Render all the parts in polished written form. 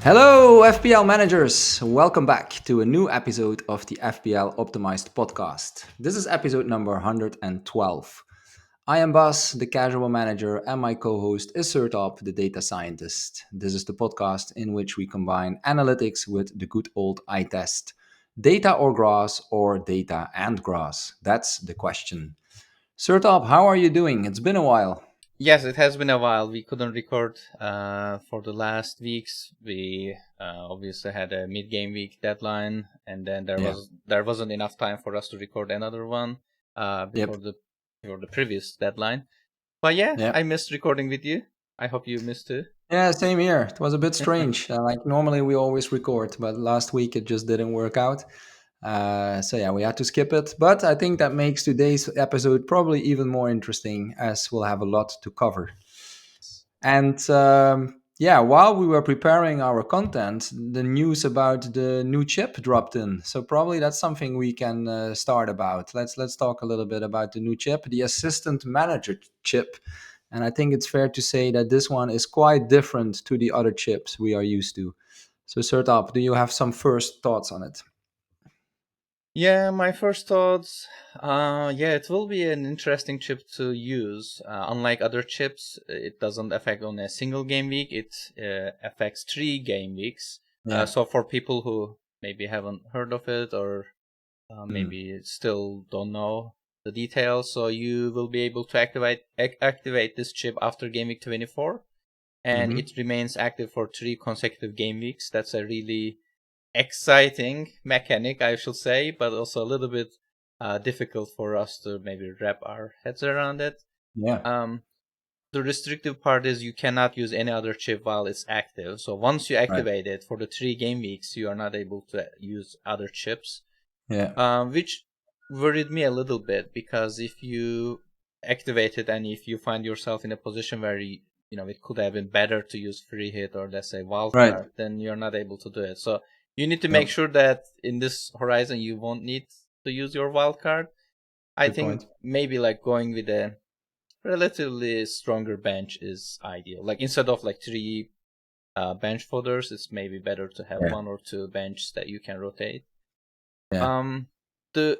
Hello, FPL managers! Welcome back to a new episode of the FPL Optimized podcast. This is episode number 112. I am Bas, the casual manager, and my co host is Sertalp, the data scientist. This is the podcast in which we combine analytics with the good old eye test. Data or grass, or data and grass? That's the question. Sertalp, how are you doing? It's been a while. Yes, it has been a while. We couldn't record for the last weeks. We obviously had a mid-game week deadline, and then there wasn't enough time for us to record another one before the previous deadline. But yeah, I missed recording with you. I hope you missed too. Yeah, same here. It was a bit strange. Like normally we always record, but last week it just didn't work out. So yeah, we had to skip it. But I think that makes today's episode probably even more interesting, as we'll have a lot to cover. And yeah, while we were preparing our content, the news about the new chip dropped in. So probably that's something we can start about. Let's talk a little bit about the new chip, the Assistant Manager chip. And I think it's fair to say that this one is quite different to the other chips we are used to. So Sertap, do you have some first thoughts on it? Yeah, my first thoughts. Yeah, it will be an interesting chip to use. Unlike other chips, it doesn't affect on a single game week. It affects 3 game weeks. Yeah. So for people who maybe haven't heard of it or maybe still don't know the details, so you will be able to activate this chip after game week 24, and it remains active for 3 consecutive game weeks. That's a really exciting mechanic, I should say, but also a little bit difficult for us to maybe wrap our heads around it. Yeah. The restrictive part is you cannot use any other chip while it's active. So once you activate it for the 3 game weeks, you are not able to use other chips. Yeah. Which worried me a little bit, because if you activate it and if you find yourself in a position where it could have been better to use free hit or let's say wildcard, then you're not able to do it. So you need to make sure that in this horizon you won't need to use your wildcard. I think maybe like going with a relatively stronger bench is ideal. Like instead of like 3 bench fodders, it's maybe better to have 1 or 2 benches that you can rotate. The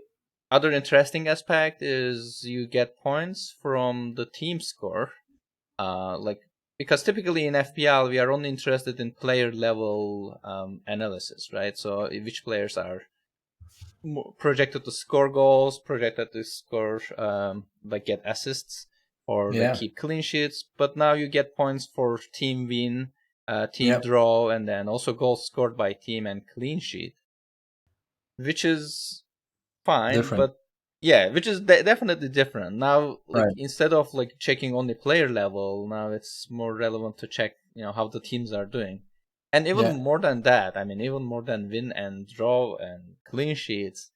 other interesting aspect is you get points from the team score. Because typically in FPL we are only interested in player level analysis, right? So which players are projected to score goals, projected to score get assists, or keep clean sheets. But now you get points for team win, team draw, and then also goals scored by team and clean sheet, which is fine, but yeah, which is definitely different. Now, instead of like checking only player level, now it's more relevant to check, how the teams are doing. And even more than that, even more than win and draw and clean sheets,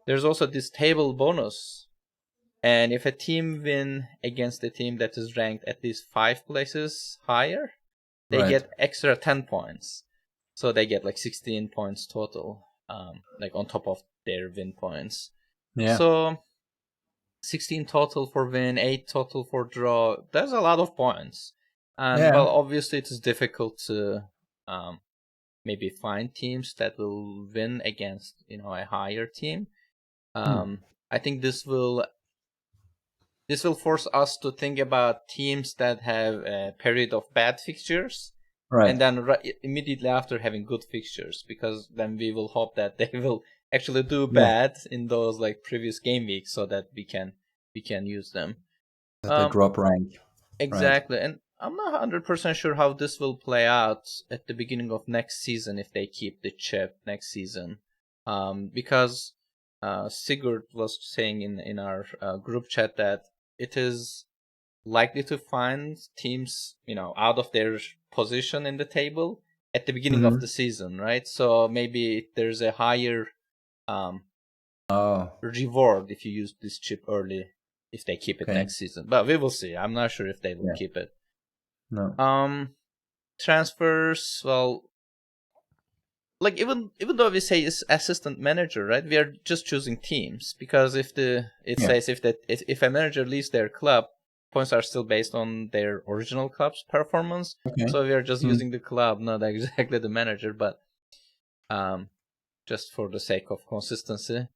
there's also this table bonus. And if a team win against a team that is ranked at least 5 places higher, they get extra 10 points. So they get like 16 points total, on top of their win points. So 16 total for win, 8 total for draw. That's a lot of points. And well, obviously it is difficult to maybe find teams that will win against a higher team. I think this will force us to think about teams that have a period of bad fixtures. And then immediately after having good fixtures, because then we will hope that they will actually do bad in those like previous game weeks, so that we can use them. That they drop rank. Exactly, and I'm not 100% sure how this will play out at the beginning of next season if they keep the chip next season, because Sigurd was saying in our group chat that it is likely to find teams, out of their position in the table at the beginning of the season, right? So maybe there's a higher reward if you use this chip early, if they keep it next season. But we will see. I'm not sure if they will keep it. No. Transfers, well, like even though we say it's assistant manager, right? We are just choosing teams, because if says if a manager leaves their club, points are still based on their original club's performance. Okay. So we are just Hmm. using the club, not exactly the manager, but um, just for the sake of consistency.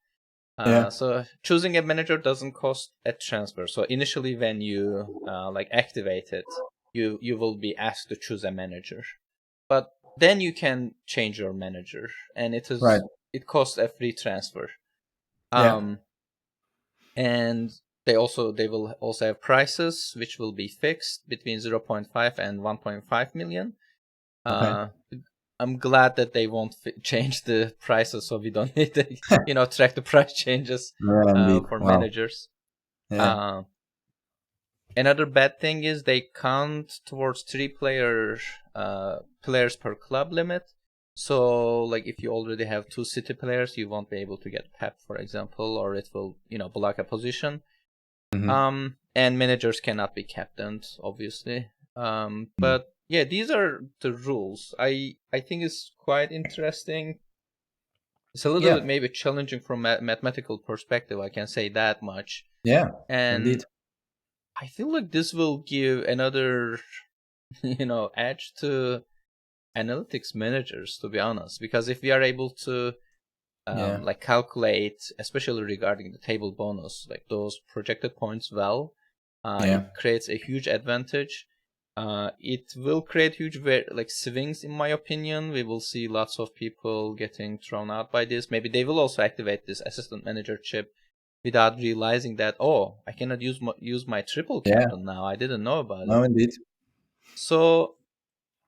Yeah. So choosing a manager doesn't cost a transfer. So initially, when you like activate it, you will be asked to choose a manager, but then you can change your manager, and Right. it costs a free transfer. Yeah. Um, and they will also have prices which will be fixed between zero point 0.5 and 1.5 million. Okay. Uh, I'm glad that they won't change the prices, so we don't need to, track the price changes Yeah, indeed. for Wow. managers. Yeah. Uh, Another bad thing is they count towards players per club limit. So, like, if you already have two city players, you won't be able to get Pep, for example, or it will, block a position. Hmm. And managers cannot be captained, obviously. But yeah, these are the rules. I think it's quite interesting. It's a little bit Yeah. maybe challenging from a mathematical perspective. I can say that much. Yeah. And Indeed. I feel like this will give another, edge to analytics managers, to be honest. Because if we are able to Yeah. like calculate, especially regarding the table bonus, like those projected points well, Yeah. it creates a huge advantage. It will create huge like swings, in my opinion. We will see lots of people getting thrown out by this. Maybe they will also activate this assistant manager chip without realizing that, oh, I cannot use my triple Yeah. captain now. I didn't know about it. No, indeed. So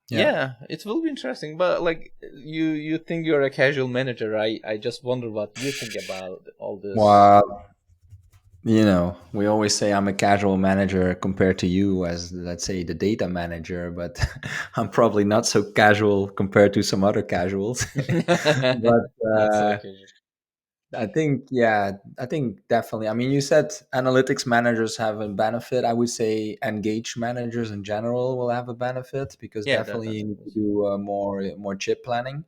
Yeah. yeah, it will be interesting. But like you think you're a casual manager. I just wonder what you think about all this. Well, we always say I'm a casual manager compared to you as, let's say, the data manager, but I'm probably not so casual compared to some other casuals. But Not so casual. I think, yeah, I think definitely. I mean, you said analytics managers have a benefit. I would say engaged managers in general will have a benefit because Yeah, definitely you definitely. need to do more chip planning.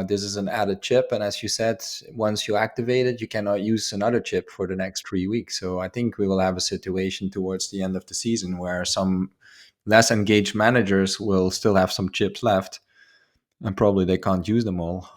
This is an added chip, and as you said, once you activate it, you cannot use another chip for the next 3 weeks. So I think we will have a situation towards the end of the season where some less engaged managers will still have some chips left, and probably they can't use them all.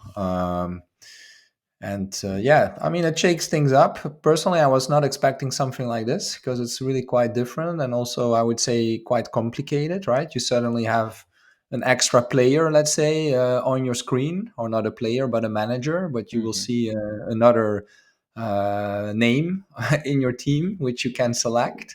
And yeah, I mean, it shakes things up. Personally, I was not expecting something like this because it's really quite different, and also I would say quite complicated, right? You suddenly have an extra player, let's say, on your screen, or not a player but a manager, but you will Hmm. see another name in your team which you can select.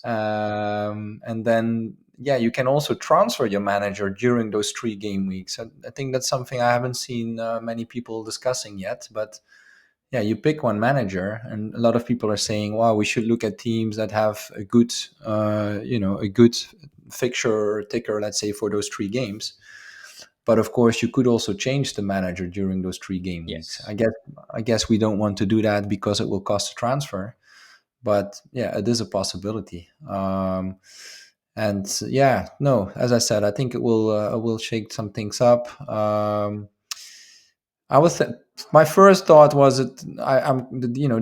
And then, yeah, you can also transfer your manager during those 3 game weeks. I think that's something I haven't seen many people discussing yet. But yeah, you pick one manager, and a lot of people are saying, "Wow, we should look at teams that have a good fixture ticker, let's say, for those 3 games." But of course, you could also change the manager during those 3 game weeks. Yes. I guess we don't want to do that because it will cost a transfer, but yeah, it is a possibility. And yeah, no, as I said, I think it will shake some things up. I was My first thought was that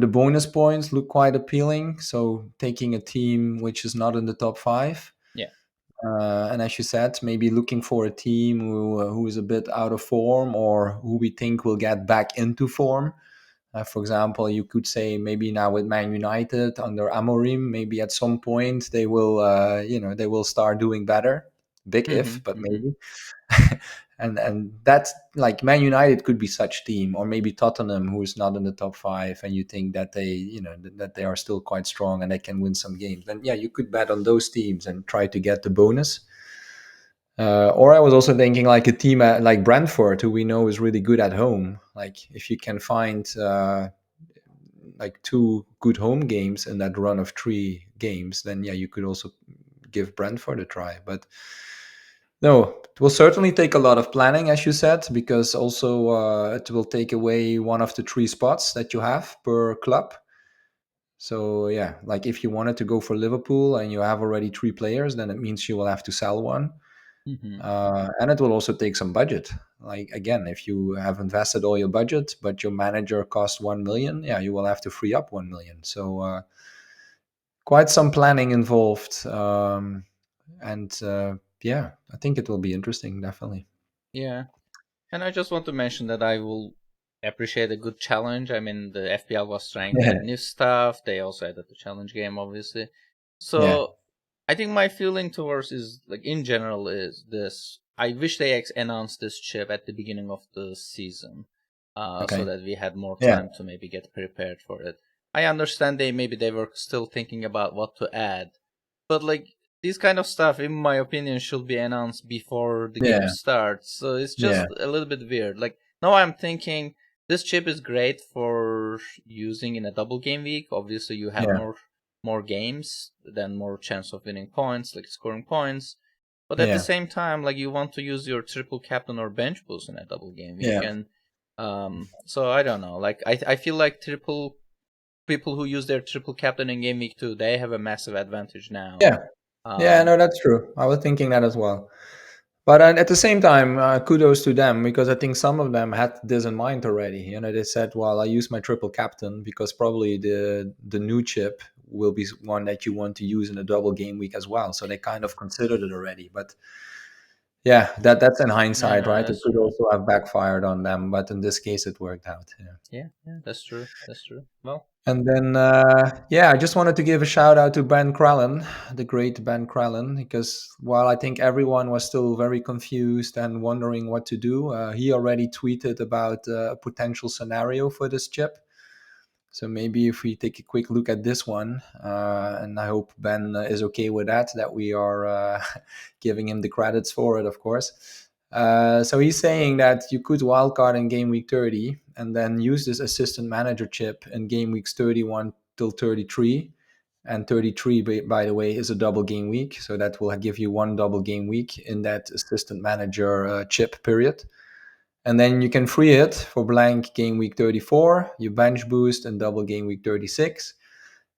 the bonus points look quite appealing. So taking a team which is not in the top five, Yeah. and as you said, maybe looking for a team who is a bit out of form or who we think will get back into form. For example, you could say maybe now with Man United under Amorim, maybe at some point they will start doing better. Big Hmm. if, but Hmm. maybe. And that's like Man United could be such team, or maybe Tottenham, who is not in the top five, and you think that that they are still quite strong and they can win some games. Then yeah, you could bet on those teams and try to get the bonus. Or I was also thinking like a team like Brentford, who we know is really good at home. Like if you can find like 2 good home games in that run of 3 games, then yeah, you could also give Brentford a try. But no, it will certainly take a lot of planning, as you said, because also it will take away one of the 3 spots that you have per club. So yeah, like if you wanted to go for Liverpool and you have already 3 players, then it means you will have to sell one, Hmm. and it will also take some budget. Like again, if you have invested all your budget, but your manager costs 1 million, yeah, you will have to free up 1 million. So quite some planning involved. And yeah, I think it will be interesting, definitely. Yeah. And I just want to mention that I will appreciate a good challenge. I mean, the FPL was trying to Yeah, add new stuff. They also added the challenge game, obviously. yeah, So I think my feeling towards is like in general is this. I wish they announced this chip at the beginning of the season, so okay, that we had more yeah, time to maybe get prepared for it. I understand they were still thinking about what to add, but like this kind of stuff, in my opinion, should be announced before the game yeah, starts. So it's yeah, just a little bit weird. Like now I'm thinking this chip is great for using in a double game week. Obviously you have yeah, more games, then more chance of winning points, like scoring points. But at the yeah, same time, like you want to use your triple captain or bench boost in a double game week, yeah, and so I don't know. Like I feel like triple people who use their triple captain in game week 2, they have a massive advantage now. yeah, yeah. Um, No, that's true. I was thinking that as well. But at the same time, kudos to them because I think some of them had this in mind already. You know, they said, "Well, I use my triple captain because probably the new chip will be one that you want to use in a double game week as well." So they kind of considered it already. But yeah, that's in hindsight, yeah, right? It that's could true. also have backfired on them, but in this case, it worked out. Yeah. Yeah, yeah, that's true. That's true. Well, And then, yeah, I just wanted to give a shout out to Ben Crallen, the great Ben Crallen, because while I think everyone was still very confused and wondering what to do, he already tweeted about a potential scenario for this chip. So maybe if we take a quick look at this one, and I hope Ben is okay with that we are giving him the credits for it, of course. So he's saying that you could wildcard in game week 30 and then use this assistant manager chip in game weeks 31 till 33. And 33, by the way, is a double game week. So that will give you one double game week in that assistant manager chip period. And then you can free it for blank game week 34, you bench boost and double game week 36.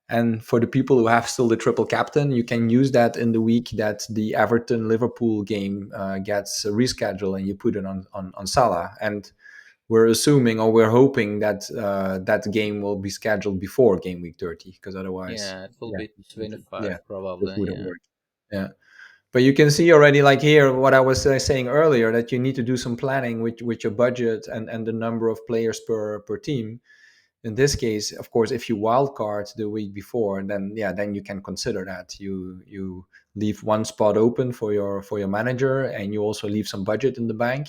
And for the people who have still the triple captain, you can use that in the week that the Everton Liverpool game gets rescheduled and you put it on Salah. And we're assuming or we're hoping that that game will be scheduled before game week 30 because otherwise, yeah, it will yeah, be yeah, 25 this probably. wouldn't Yeah, work. Yeah. But you can see already, like here, what I was saying earlier, that you need to do some planning with your budget and the number of players per team. In this case, of course, if you wildcard the week before, then yeah, then you can consider that you leave one spot open for your manager, and you also leave some budget in the bank.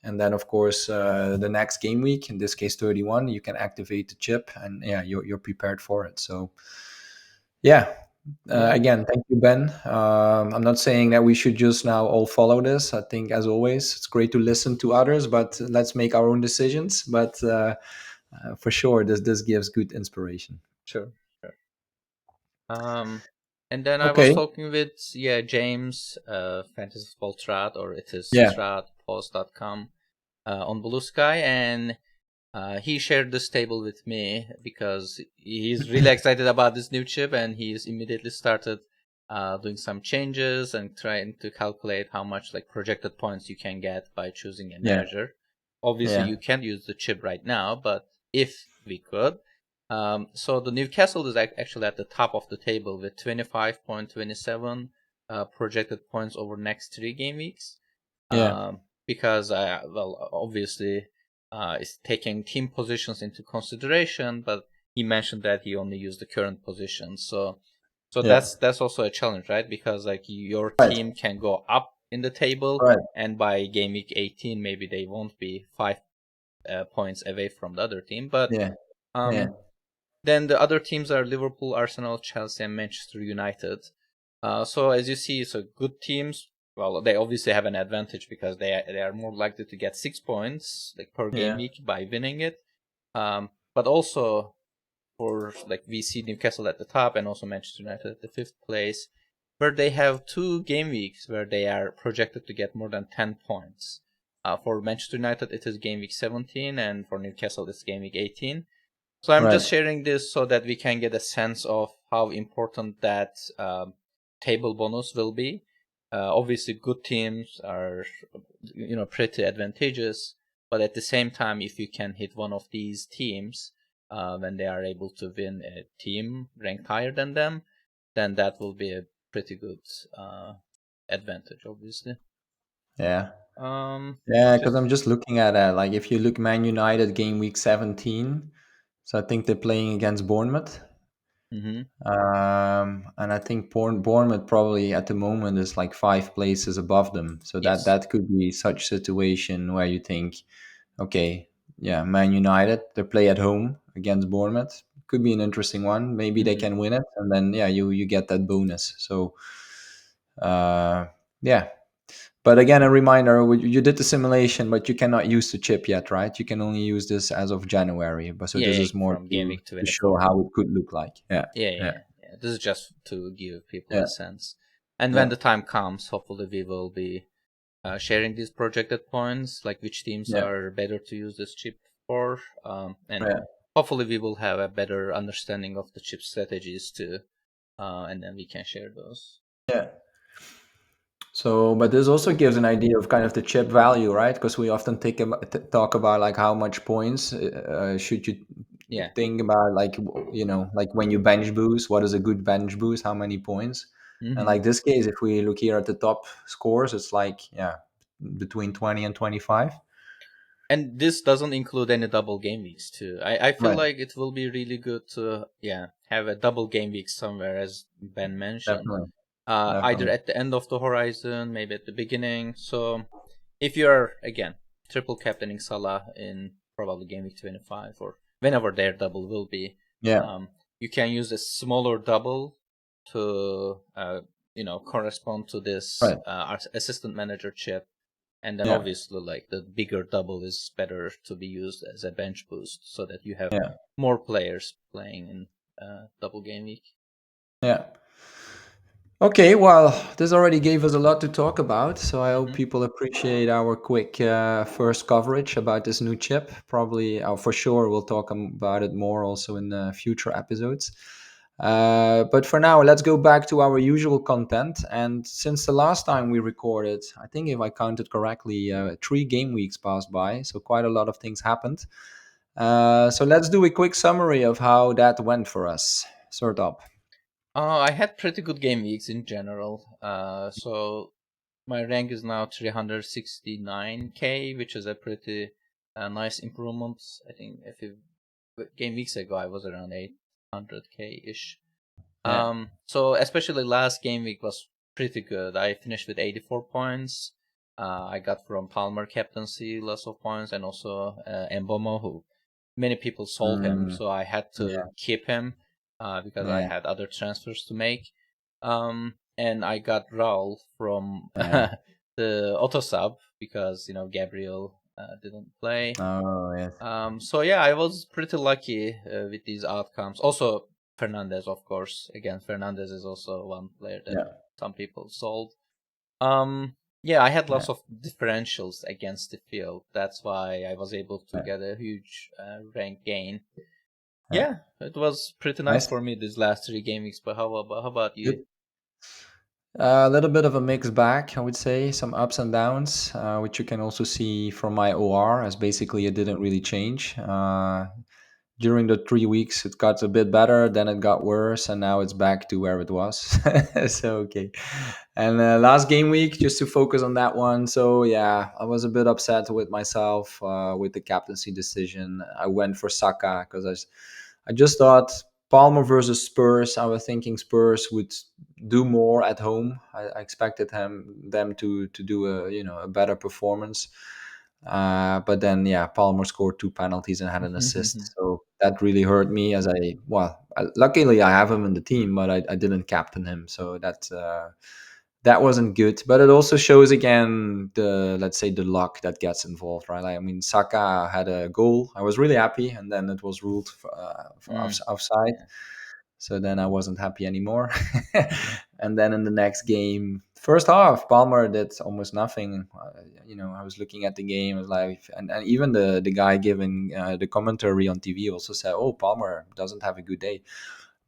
And then, of course, the next game week, in this case 31, you can activate the chip, and yeah, you're prepared for it. So yeah, yeah, again, thank you, Ben. I'm not saying that we should just now all follow this. I think, as always, it's great to listen to others, but let's make our own decisions. But for sure, this gives good inspiration. sure, sure. Um, and then I was Okay. talking with James, Fantasy Football Strat, or it is Yeah. stratpost.com, on Blue Sky, and he shared this table with me because he's really excited about this new chip, and he's immediately started doing some changes and trying to calculate how much like projected points you can get by choosing a Yeah. manager. Obviously, Yeah. you can't use the chip right now, but if we could, so the Newcastle is actually at the top of the table with 25.27 projected points over next 3 game weeks. Yeah. Because well, obviously, is taking team positions into consideration, but he mentioned that he only used the current position. So Yeah. that's also a challenge, right? Because like your Right. team can go up in the table, Right. and by game week 18, maybe they won't be 5 points away from the other team. But Yeah. Yeah. um, then the other teams are Liverpool, Arsenal, Chelsea, and Manchester United. So as you see, so good teams. Well, they obviously have an advantage because they are more likely to get 6 points like per game Yeah. week by winning it. But also for like we see Newcastle at the top and also Manchester United at the fifth place, where they have 2 game weeks where they are projected to get more than 10 points. For Manchester United, it is game week 17, and for Newcastle, it's game week 18. So I'm just Right. sharing this so that we can get a sense of how important that table bonus will be. Obviously, good teams are, pretty advantageous, but at the same time, if you can hit one of these teams when they are able to win a team ranked higher than them, then that will be a pretty good advantage, obviously. Yeah. Um, Yeah, because I'm just just looking at like if you look Man United game week 17, so I think they're playing against Bournemouth. hmm And I think Bournemouth probably at the moment is like 5 places above them. So that yes. that could be such situation where you think, okay, yeah, Man United they play at home against Bournemouth. Could be an interesting one. Maybe they hmm can win it, and then yeah, you get that bonus. So uh, yeah. But again, a reminder: you did the simulation, but you cannot use the chip yet, right? You can only use this as of January. But so Yeah, this yeah, is more from game to week show 24. how it could look like. Yeah, Yeah, yeah, yeah, yeah. This is just to give people a yeah, sense. And when yeah, the time comes, hopefully we will be sharing these projected points, like which teams yeah, are better to use this chip for, and yeah. hopefully we will have a better understanding of the chip strategies too, and then we can share those. Yeah. So, but this also gives an idea of kind of the chip value, right? Because we often talk about like how much points should you Yeah. think about, like like when you bench boost, what is a good bench boost? How many points? And hmm like this case, if we look here at the top scores, it's like yeah, between 20 and 25. And this doesn't include any double game weeks too. I feel Right. like it will be really good to have a double game week somewhere, as Ben mentioned, Definitely. either Definitely. at the end of the horizon, maybe at the beginning. So if you're again triple captaining Salah in probably game week 25 or whenever their double will be, Yeah. um, you can use a smaller double to correspond to this Right. assistant manager chip, and then Yeah. obviously like the bigger double is better to be used as a bench boost so that you have Yeah. more players playing in double game week. Yeah. Okay, well, this already gave us a lot to talk about, so I hope hmm people appreciate our quick first coverage about this new chip. Probably, for sure, we'll talk about it more also in future episodes. But for now, let's go back to our usual content. And since the last time we recorded, I think if I counted correctly, 3 game weeks passed by, so quite a lot of things happened. So let's do a quick summary of how that went for us. Sort of. I had pretty good game weeks in general. So my rank is now 369k, which is a pretty nice improvement. I think a few game weeks ago I was around 800k ish. Yeah. So especially last game week was pretty good. I finished with 84 points. I got from Palmer captaincy lots of points, and also Mbomo, who many people sold him, Mm, so I had to yeah. keep him because I Yeah. had other transfers to make. And I got Raul from Yeah. the auto sub because Gabriel didn't play. Oh, yes. So yeah, I was pretty lucky with these outcomes. Also, Fernandez, of course. Again, Fernandez is also one player that Yeah. some people sold. Yeah, I had Yeah. lots of differentials against the field. That's why I was able to Yeah. get a huge rank gain. Yeah. Yeah, it was pretty nice Nice. for me these last 3 game weeks. But how about you? Good. A little bit of a mixed bag, I would say. Some ups and downs, which you can also see from my OR, as basically it didn't really change. During the 3 weeks, it got a bit better, then it got worse, and now it's back to where it was. So, okay. And last game week, just to focus on that one. So, yeah, I was a bit upset with myself with the captaincy decision. I went for Saka because I just thought Palmer versus Spurs. I was thinking Spurs would do more at home. I expected them to do a better performance. But then yeah, Palmer scored 2 penalties and had an assist, so that really hurt me. As luckily I have him in the team, but I didn't captain him, so that wasn't good. But it also shows again the, let's say, the luck that gets involved, right? Like, I mean, Saka had a goal. I was really happy, and then it was ruled for Mm, offside. yeah. So then I wasn't happy anymore. And then in the next game, first half, Palmer did almost nothing. I was looking at the game, I was like, and even the guy giving the commentary on TV also said, "Oh, Palmer doesn't have a good day."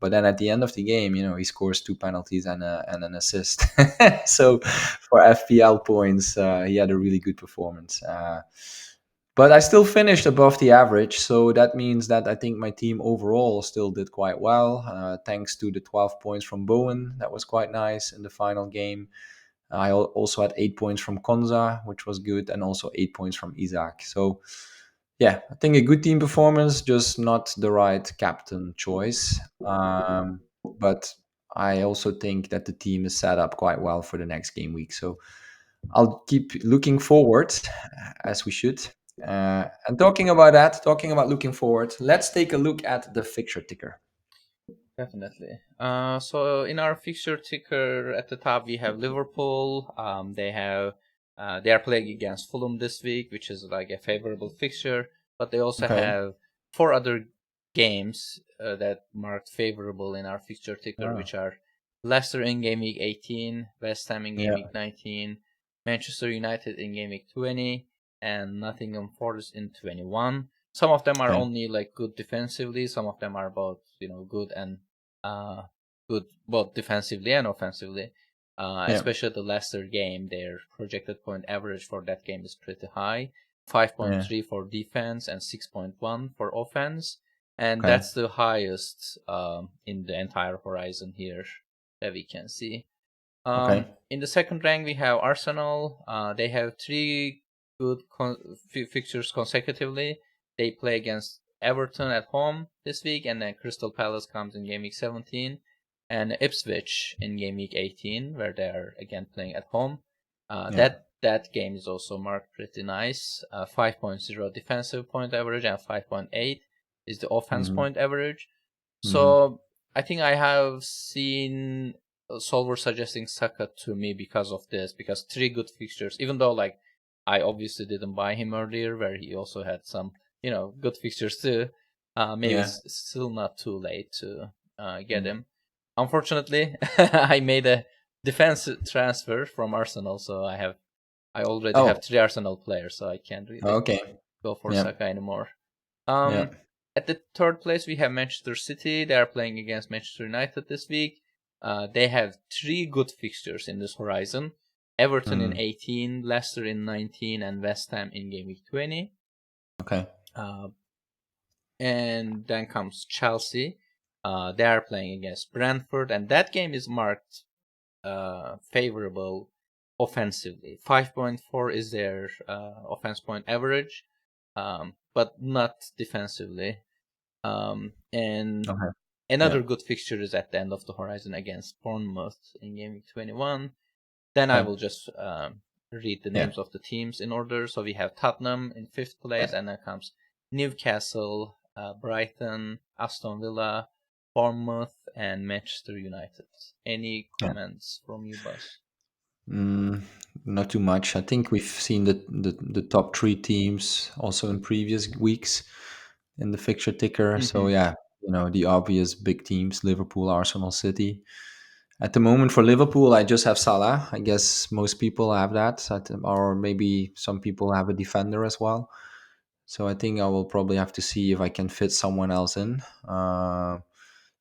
But then at the end of the game, he scores 2 penalties and an assist. So for FPL points, he had a really good performance. But I still finished above the average, so that means that I think my team overall still did quite well, thanks to the 12 points from Bowen. That was quite nice in the final game. I also had 8 points from Konza, which was good, and also 8 points from Isaac. So, yeah, I think a good team performance, just not the right captain choice. But I also think that the team is set up quite well for the next game week. So I'll keep looking forward, as we should. And talking about that, talking about looking forward, let's take a look at the fixture ticker. Definitely. So in our fixture ticker at the top, we have Liverpool. They are playing against Fulham this week, which is like a favorable fixture. But they also Okay. have four other games that marked favorable in our fixture ticker, Ah, which are Leicester in game week 18, West Ham in game yeah. week 19, Manchester United in game week 20, and Nottingham Forest in 21. Some of them are Okay. only like good defensively. Some of them are both good and uh, good both defensively and offensively. Yeah. Especially the Leicester game, their projected point average for that game is pretty high, Yeah. 5.3 for defense and 6.1 for offense, and Okay. that's the highest in the entire horizon here that we can see. Okay. In the second rank, we have Arsenal. They have three good fixtures consecutively. They play against Everton at home this week, and then Crystal Palace comes in game week 17, and Ipswich in game week 18, where they are again playing at home. Yeah. That game is also marked pretty nice. 5.0 defensive point average and 5.8 is the offense Mm-hmm. point average. Mm-hmm. So I think I have seen Solver suggesting Saka to me because of this, because three good fixtures, even though like I obviously didn't buy him earlier, where he also had some, good fixtures too. Maybe Yeah. it's still not too late to get Mm. him. Unfortunately, I made a defense transfer from Arsenal, so I already have Oh. three Arsenal players, so I can't really Okay. go for Yeah. Saka anymore. Yeah. At the third place, we have Manchester City. They are playing against Manchester United this week. They have three good fixtures in this horizon: Everton in Mm. 18, Leicester in 19, and West Ham in game week 20. Okay. Uh, and then comes Chelsea. They are playing against Brentford, and that game is marked favorable offensively. 5.4 is their offense point average, but not defensively. And Okay. another Yeah. good fixture is at the end of the horizon against Bournemouth in game week 21. Then I Okay. will just read the Yeah. names of the teams in order. So we have Tottenham in fifth place, Yeah. and then comes Newcastle, Brighton, Aston Villa, Bournemouth, and Manchester United. Any Yeah. comments from you, Bas? Mm, not too much. I think we've seen the top three teams also in previous weeks in the fixture ticker. So Mm-hmm. yeah, the obvious big teams: Liverpool, Arsenal, City. At the moment for Liverpool, I just have Salah. I guess most people have that, or maybe some people have a defender as well. So I think I will probably have to see if I can fit someone else in.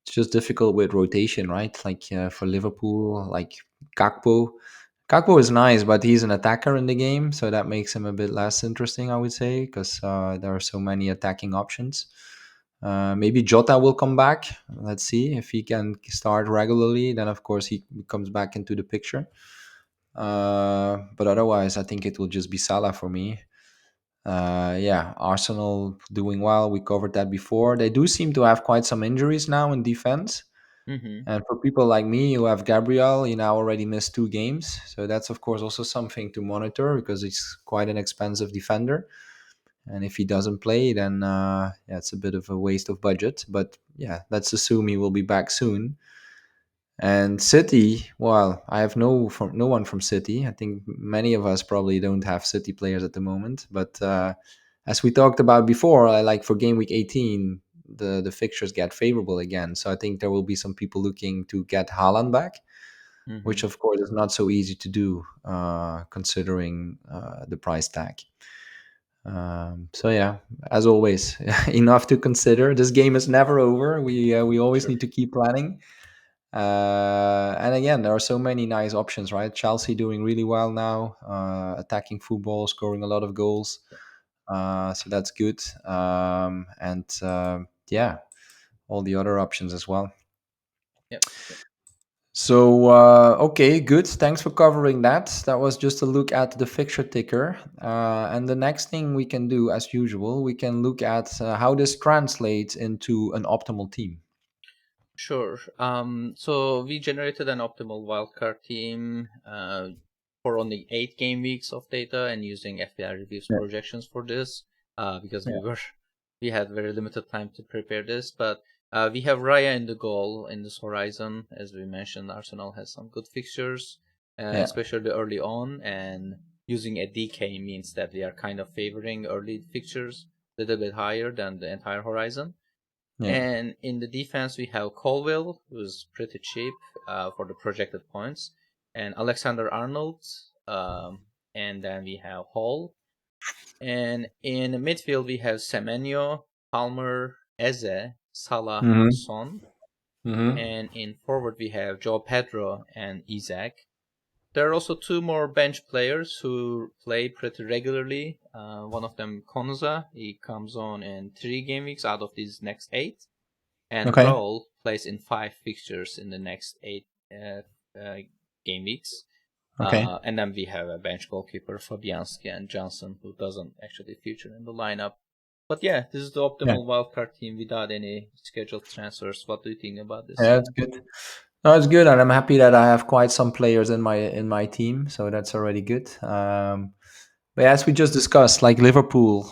It's just difficult with rotation, right? Like for Liverpool, like Gakpo. Gakpo is nice, but he's an attacker in the game, so that makes him a bit less interesting, I would say, because there are so many attacking options. Maybe Jota will come back. Let's see if he can start regularly. Then, of course, he comes back into the picture. But otherwise, I think it will just be Salah for me. Yeah, Arsenal doing well. We covered that before. They do seem to have quite some injuries now in defense. Mm-hmm. And for people like me who have Gabriel, he now already missed 2 games. So that's, of course, also something to monitor because he's quite an expensive defender. And if he doesn't play, then yeah, it's a bit of a waste of budget. But yeah, let's assume he will be back soon. And City, well, I have no one from City. I think many of us probably don't have City players at the moment. But as we talked about before, I like for game week 18, the fixtures get favorable again. So I think there will be some people looking to get Haaland back, Mm-hmm. which of course is not so easy to do considering the price tag. So yeah, as always, enough to consider. This game is never over. We always Sure. need to keep planning. And again, there are so many nice options, right? Chelsea doing really well now, attacking football, scoring a lot of goals. so that's good. And yeah, all the other options as well. Yep. Yep. So okay, good. Thanks for covering that. That was just a look at the fixture ticker. And the next thing we can do, as usual, we can look at how this translates into an optimal team. Sure. So we generated an optimal wildcard team for only 8 game weeks of data and using FPL reviews Yeah. projections for this because Yeah. we had very limited time to prepare this. But we have Raya in the goal in this horizon. As we mentioned, Arsenal has some good fixtures, Yeah. especially early on. And using a DK means that we are kind of favoring early fixtures a little bit higher than the entire horizon. Yeah. And in the defense, we have Colville, who's pretty cheap for the projected points, and Alexander Arnold, and then we have Hall. And in midfield, we have Semenyo, Palmer, Eze, Salah, and Mm-hmm. Son. Mm-hmm. And in forward, we have Joe Pedro and Isaac. There are also 2 more bench players who play pretty regularly. One of them, Konza, he comes on in 3 game weeks out of these next 8. And Okay. Raul plays in 5 fixtures in the next 8 game weeks. Okay. And then we have a bench goalkeeper, Fabianski and Johnson, who doesn't actually feature in the lineup. But yeah, this is the Yeah. optimal wildcard team without any scheduled transfers. What do you think about this Yeah, that's team? good. No, it's good, and I'm happy that I have quite some players in my team, so that's already good. But as we just discussed, like Liverpool,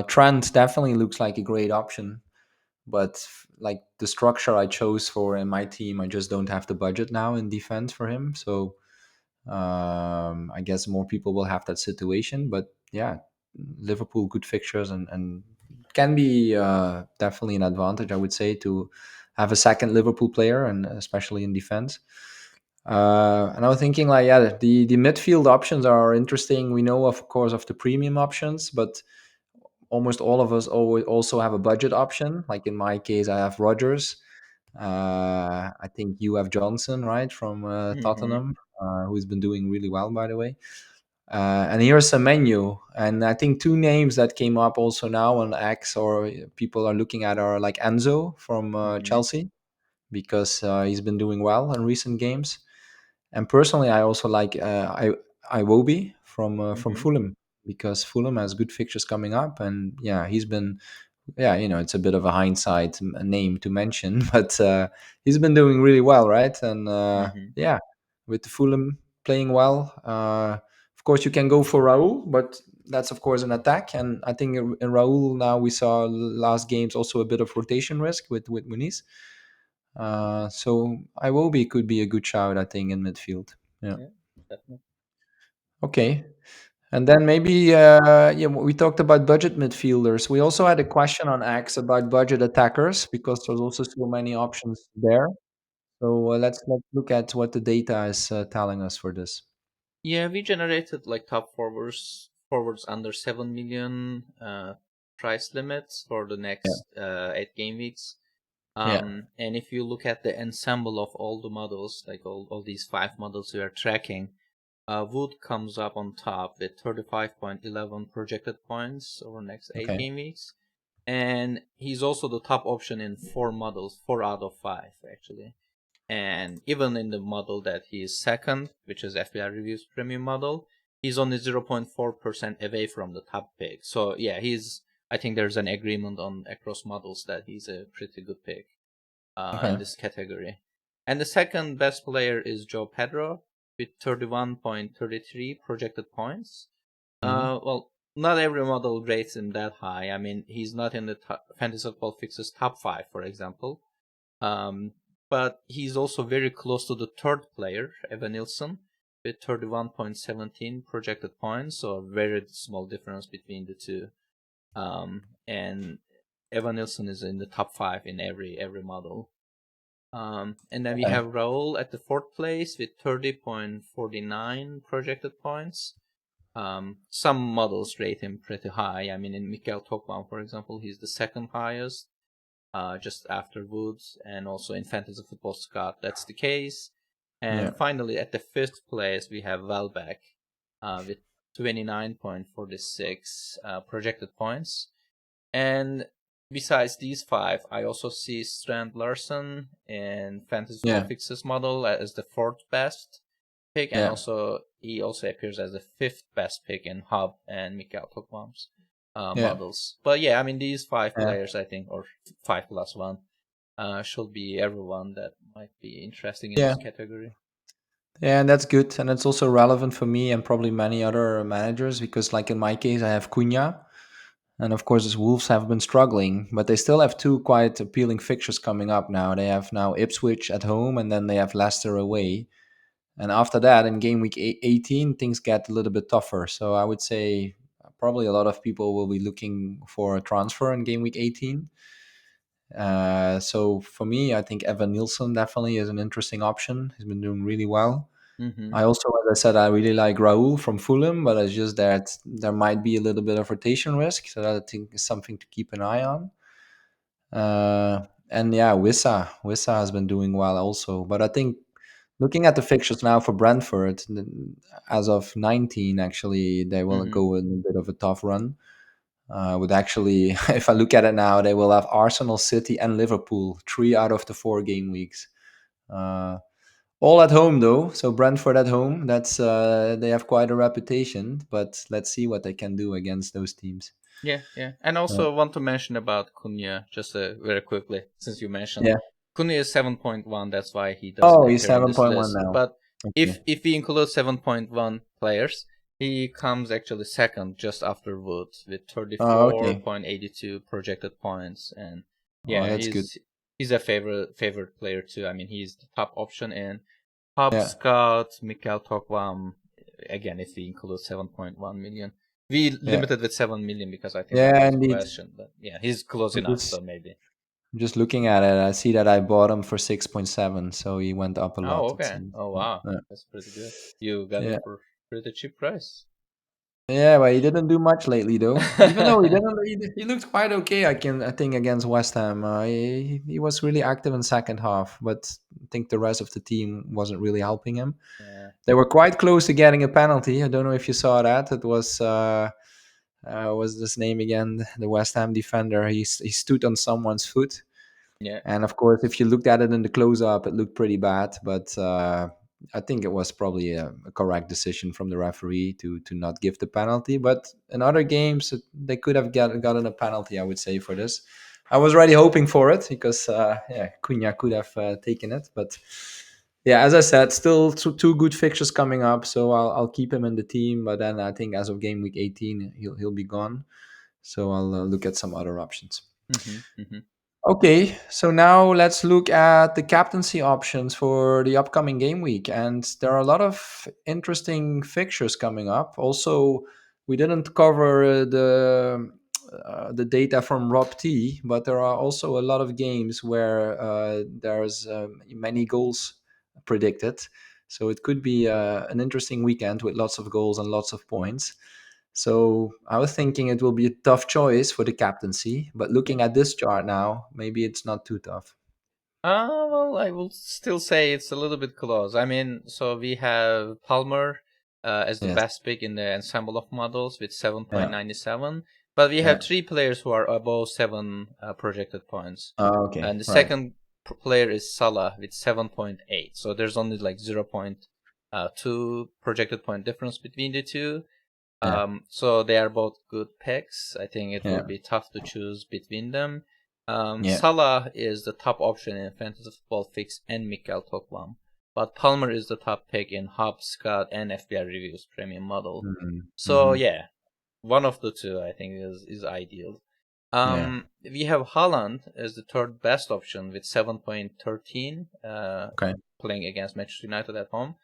Trent definitely looks like a great option. But like the structure I chose for in my team, I just don't have the budget now in defense for him. So I guess more people will have that situation. But yeah, Liverpool good fixtures and can be definitely an advantage, I would say, to have a second Liverpool player and especially in defense. And I was thinking like, yeah, the midfield options are interesting. We know, of course, of the premium options, but almost all of us always also have a budget option. Like in my case, I have Rogers. I think you have Johnson, right, from Mm-hmm. Tottenham, who's been doing really well, by the way. And here's a menu, and I think 2 names that came up also now on X or people are looking at are like Enzo from Mm-hmm. Chelsea because he's been doing well in recent games. And personally, I also like Iwobi from Mm-hmm. Fulham because Fulham has good fixtures coming up, and yeah, he's been yeah, it's a bit of a hindsight name to mention, but he's been doing really well, right? And Mm-hmm. yeah, with the Fulham playing well, of course you can go for Raul, but that's of course an attack. And I think in Raul now we saw last games also a bit of rotation risk with Muniz. So Iwobi could be a good shout, I think, in midfield. Yeah. Yeah, definitely. Okay. And then maybe, yeah, we talked about budget midfielders. We also had a question on X about budget attackers because there's also so many options there. So let's look at what the data is telling us for this. Yeah, we generated like top forwards under 7 million price limits for the Yeah. next 8 game weeks. Yeah. And if you look at the ensemble of all the models, like all these 5 models we are tracking, Wood comes up on top with 35.11 projected points over the next eight Okay. game weeks. And he's also the top option in 4 models, 4 out of 5 actually. And even in the model that he is second, which is FPL Reviews Premium model, he's only 0.4% away from the top pick. So yeah, I think there's an agreement on across models that he's a pretty good pick in Okay. this category. And the second best player is Joe Pedro with 31.33 projected points. Hmm. Well, not every model rates him that high. I mean, he's not in the Fantasy Football Fixes top 5, for example. Um, but he's also very close to the third player, Evan Nilsson, with 31.17 projected points, so a very small difference between the two. And Evan Nilsson is in the top 5 in every model. And then we Okay. have Raul at the fourth place with 30.49 projected points. Some models rate him pretty high. I mean, in Mikel Tokman, for example, he's the second highest, just after Woods, and also in Fantasy Football Scott, that's the case. Yeah. And finally, at the fifth place, we have Welbeck with 29.46 projected points. And besides these five, I also see Strand Larson in Fantasy Football Yeah, Fixes model as the fourth best pick, and yeah, also he also appears as the fifth best pick in Hub and Mikael Tokmam's yeah, models. But yeah, I mean these five yeah, players, I think, or five plus one, should be everyone that might be interesting in yeah. this category. Yeah, and that's good, and it's also relevant for me and probably many other managers because, like in my case, I have Cunha, and of course, the Wolves have been struggling, but they still have two quite appealing fixtures coming up now. They have now Ipswich at home, and then they have Leicester away. And after that, in game week 18, things get a little bit tougher. So I would say probably a lot of people will be looking for a transfer in game week 18. So for me, I think Evan Nielsen definitely is an interesting option. He's been doing really well. Mm-hmm. I also, as I said, I really like Raul from Fulham, but it's just that there might be a little bit of rotation risk. So that I think is something to keep an eye on. And yeah, Wissa has been doing well also. But I think looking at the fixtures now for Brentford, as of 19, actually, they will Mm-hmm. go in a bit of a tough run. With actually, if I look at it now, they will have Arsenal, City, and Liverpool 3 out of the 4 game weeks. Uh, all at home though, so Brentford at home. That's they have quite a reputation, but let's see what they can do against those teams. Yeah, yeah. And Uh, also want to mention about Cunha just very quickly, since you mentioned yeah. Cunha is 7.1. That's why he doesn't Oh, he's appear in this 7.1 list. now. But Okay. if we include 7.1 players, he comes actually second just after Wood with Oh, okay. 34.82 projected points. And Oh, yeah, that's good. he's a favorite player too. I mean, he's the top option in Hub Yeah. Scout, Mikael Tokvam. Again, if we include 7.1 million. We Yeah. limited with 7 million because I think that Yeah, was a indeed. question. But yeah, he's close I'm enough, just so maybe. I'm just looking at it. I see that I bought him for 6.7, so he went up a Oh, lot, it okay. seems. Oh, wow. Yeah. That's pretty good. You got him Yeah. for pretty cheap price. Yeah, but he didn't do much lately, though. Even though he didn't, he looked quite okay. I think against West Ham, he was really active in second half, but I think the rest of the team wasn't really helping him. Yeah. They were quite close to getting a penalty. I don't know if you saw that. It was this name again? The West Ham defender. He stood on someone's foot. Yeah. And of course, if you looked at it in the close up, it looked pretty bad. But I think it was probably a correct decision from the referee to not give the penalty. But in other games, they could have gotten a penalty, I would say, for this. I was already hoping for it because, yeah, Cunha could have taken it. But yeah, as I said, still two good fixtures coming up. So I'll keep him in the team. But then I think as of game week 18, he'll be gone. So I'll look at some other options. Mm-hmm. Mm-hmm. Okay, so now let's look at the captaincy options for the upcoming game week. And there are a lot of interesting fixtures coming up. Also, we didn't cover the data from Rob T, but there are also a lot of games where there's many goals predicted. So it could be an interesting weekend with lots of goals and lots of points. So I was thinking it will be a tough choice for the captaincy, but Yeah. looking at this chart now, maybe it's not too tough. Well, I will still say it's a little bit close. I mean, so we have Palmer as the Yes. best pick in the ensemble of models with Yeah. 7.97, but we have Yeah. three players who are above 7 projected points. Oh, okay. And the Right. second player is Salah with 7.8. So there's only like 0.2 projected point difference between the two. Yeah. So they are both good picks. I think it will Yeah. be tough to choose between them. Yeah. Salah is the top option in Fantasy Football Fix and Mikael Toklam, but Palmer is the top pick in Hub, Scott, and FBR Reviews Premium Model. Mm-hmm. So Mm-hmm. yeah, one of the two I think is ideal. Yeah. We have Holland as the third best option with 7.13, Okay. playing against Manchester United at home.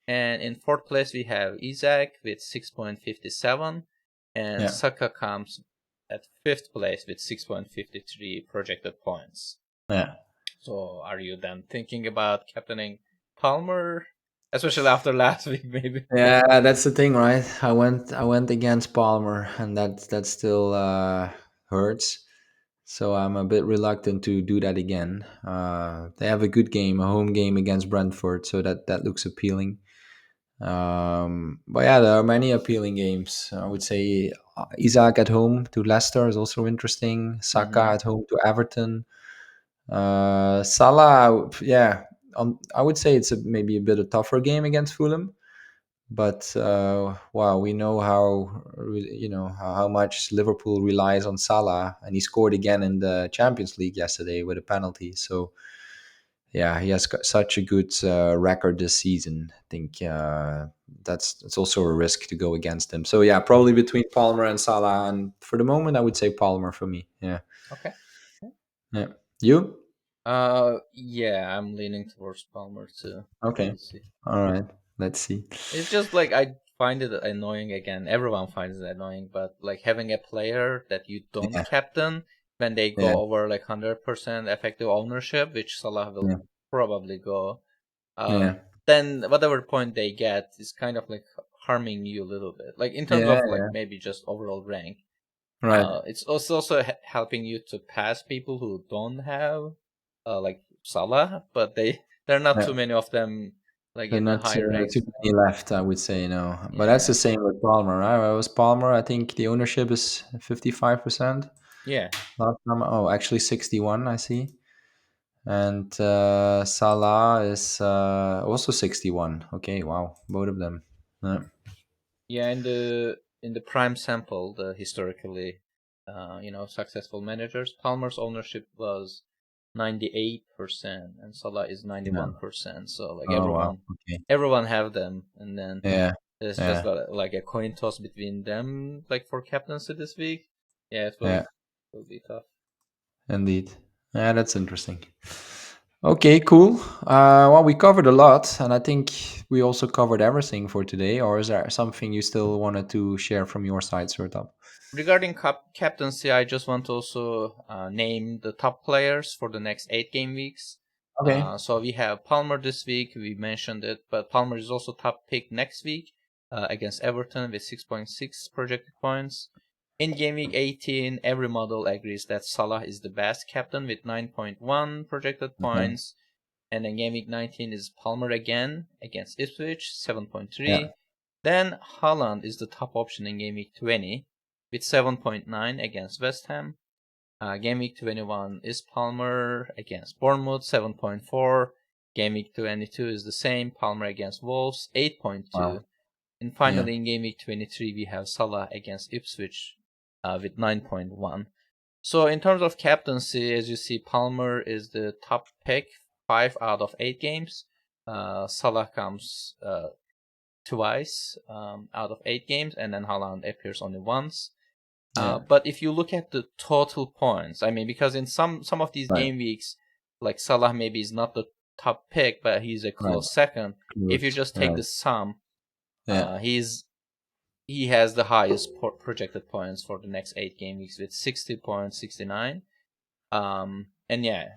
And in fourth place, we have Isaac with 6.57, and Yeah. Saka comes at fifth place with 6.53 projected points. Yeah. So, are you then thinking about captaining Palmer, especially after last week, maybe? Yeah, that's the thing, right? I went against Palmer, and that still hurts. So I'm a bit reluctant to do that again. They have a good game, a home game against Brentford, so that looks appealing. But yeah, there are many appealing games. I would say Isaac at home to Leicester is also interesting. Saka Hmm. at home to Everton. Salah, yeah, I would say it's maybe a bit a tougher game against Fulham. But wow, we know how much Liverpool relies on Salah, and he scored again in the Champions League yesterday with a penalty. So yeah, he has got such a good record this season. I think that's also a risk to go against him. So yeah, probably between Palmer and Salah, and for the moment, I would say Palmer for me. Yeah, Okay. yeah. You? Yeah, I'm leaning towards Palmer too. Okay. We'll see. All right. Let's see. It's just like I find it annoying again. Everyone finds it annoying, but like having a player that you don't Yeah, captain when they yeah, go over like 100% effective ownership, which Salah will yeah, probably go, yeah, then whatever point they get is kind of like harming you a little bit. Like in terms yeah, of like yeah. maybe just overall rank. Right. It's also helping you to pass people who don't have like Salah, but there are not Yeah. too many of them like There are in the not higher ranks too many now. left, I would say, no. But that's Yeah, the same with Palmer, right? It was Palmer. I think the ownership is 55% yeah, last time. Oh, actually 61, I see. And Salah is also 61. Okay, wow, both of them. Yeah, yeah. In the prime sample, the historically, successful managers, Palmer's ownership was 98%, and Salah is yeah. 91%. So like Oh, wow. everyone, Okay. everyone have them, and then Yeah, it's just yeah, like a coin toss between them, like for captaincy this week. Yeah, yeah. it will be tough. Indeed. Yeah, that's interesting. Okay, cool. Well, we covered a lot, and I think we also covered everything for today. Or is there something you still wanted to share from your side, Sertap? Regarding captaincy, I just want to also name the top players for the next 8 game weeks. Okay. So we have Palmer this week. We mentioned it, but Palmer is also top pick next week against Everton with 6.6 projected points. In game week 18, every model agrees that Salah is the best captain with 9.1 projected Okay. points. And then game week 19 is Palmer again against Ipswich, Yeah. 7.3. Then Haaland is the top option in game week 20 with 7.9 against West Ham. Game week 21 is Palmer against Bournemouth, 7.4. Game week 22 is the same, Palmer against Wolves, 8.2. Wow. And Yeah. finally, in game week 23, we have Salah against Ipswich with 9.1. So in terms of captaincy, as you see, Palmer is the top pick 5 out of 8 games. Salah comes twice out of 8 games, and then Haaland appears only once. Yeah. But if you look at the total points, I mean, because in some of these Right. game weeks, like Salah maybe is not the top pick, but he's a Right. close second. If you Close. just take Right. the sum, Yeah. he has the highest projected points for the next 8 game weeks with 60.69. And yeah,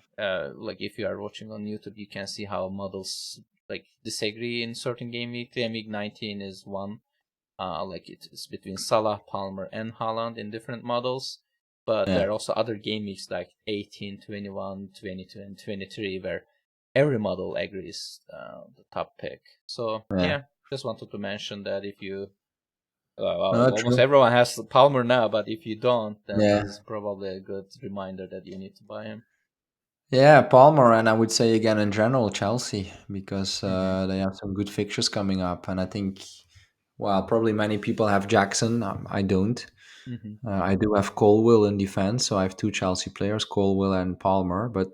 like if you are watching on YouTube, you can see how models like disagree in certain game week. Game week 19 is one. Like it's between Salah, Palmer, and Haaland in different models. But Yeah. there are also other game weeks like 18, 21, 22, and 23 where every model agrees the top pick. So Yeah. yeah, just wanted to mention that if you No, almost true. everyone has Palmer now, but if you don't, then this Yeah. is probably a good reminder that you need to buy him. Yeah, Palmer, and I would say again in general Chelsea because Mm-hmm. they have some good fixtures coming up, and I think, well, probably many people have Jackson. I don't. Mm-hmm. I do have Colwill in defense, so I have two Chelsea players, Colwill and Palmer. But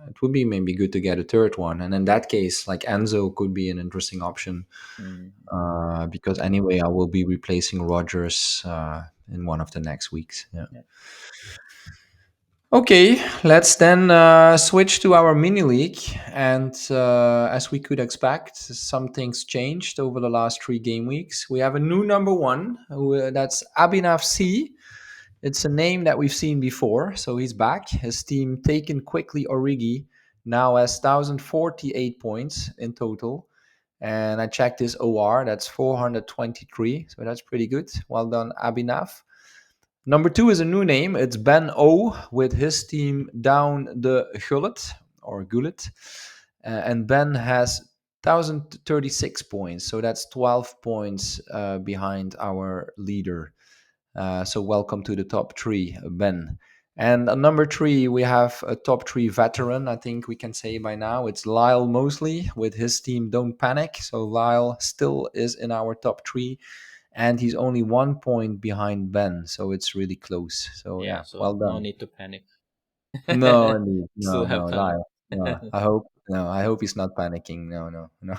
it would be maybe good to get a third one, and in that case, like Enzo could be an interesting option Mm-hmm. because anyway, I will be replacing Rogers in one of the next weeks. Yeah. Yeah. Okay, let's then switch to our mini league. And as we could expect, some things changed over the last 3 game weeks. We have a new number one, that's Abhinav C. It's a name that we've seen before, so he's back. His team, Taken Quickly Origi, now has 1,048 points in total. And I checked his OR, that's 423, so that's pretty good. Well done, Abhinav. Number two is a new name. It's Ben O with his team down the Gullet or Gullet. And Ben has 1,036 points. So that's 12 points behind our leader. So welcome to the top three, Ben. And at number three, we have a top three veteran, I think we can say by now. It's Lyle Mosley with his team Don't Panic. So Lyle still is in our top three, and he's only 1 point behind Ben. So it's really close. So Yeah, yeah, so well no done. need to panic. No, indeed. Still No, have no, time. Lyle. No, I hope. No, I hope he's not panicking. No, no, no.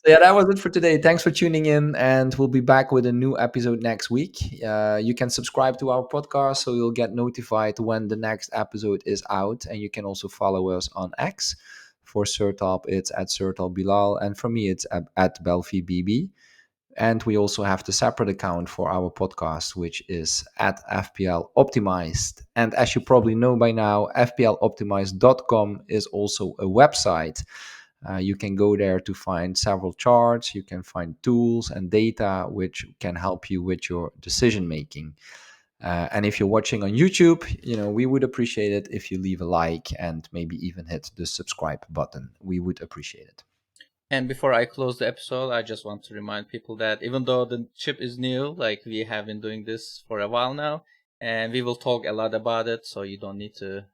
So yeah, that was it for today. Thanks for tuning in, and we'll be back with a new episode next week. You can subscribe to our podcast so you'll get notified when the next episode is out, and you can also follow us on X. For Sertalp, it's at Sertalp Bilal, and for me, it's at BelfiBB. And we also have the separate account for our podcast, which is at FPL Optimized. And as you probably know by now, FPLOptimized.com is also a website. You can go there to find several charts, you can find tools and data which can help you with your decision making. And if you're watching on YouTube, we would appreciate it if you leave a like and maybe even hit the subscribe button. We would appreciate it. And before I close the episode, I just want to remind people that even though the chip is new, like we have been doing this for a while now, and we will talk a lot about it, so you don't need to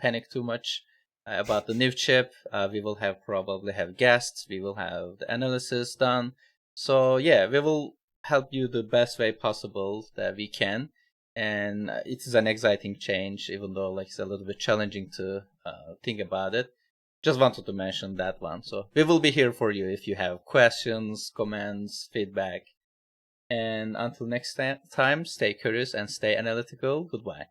panic too much about the new chip. We will probably have guests, we will have the analysis done. So yeah, we will help you the best way possible that we can. And it is an exciting change, even though like it's a little bit challenging to think about it. Just wanted to mention that one. So we will be here for you if you have questions, comments, feedback. And until next time, stay curious and stay analytical. Goodbye.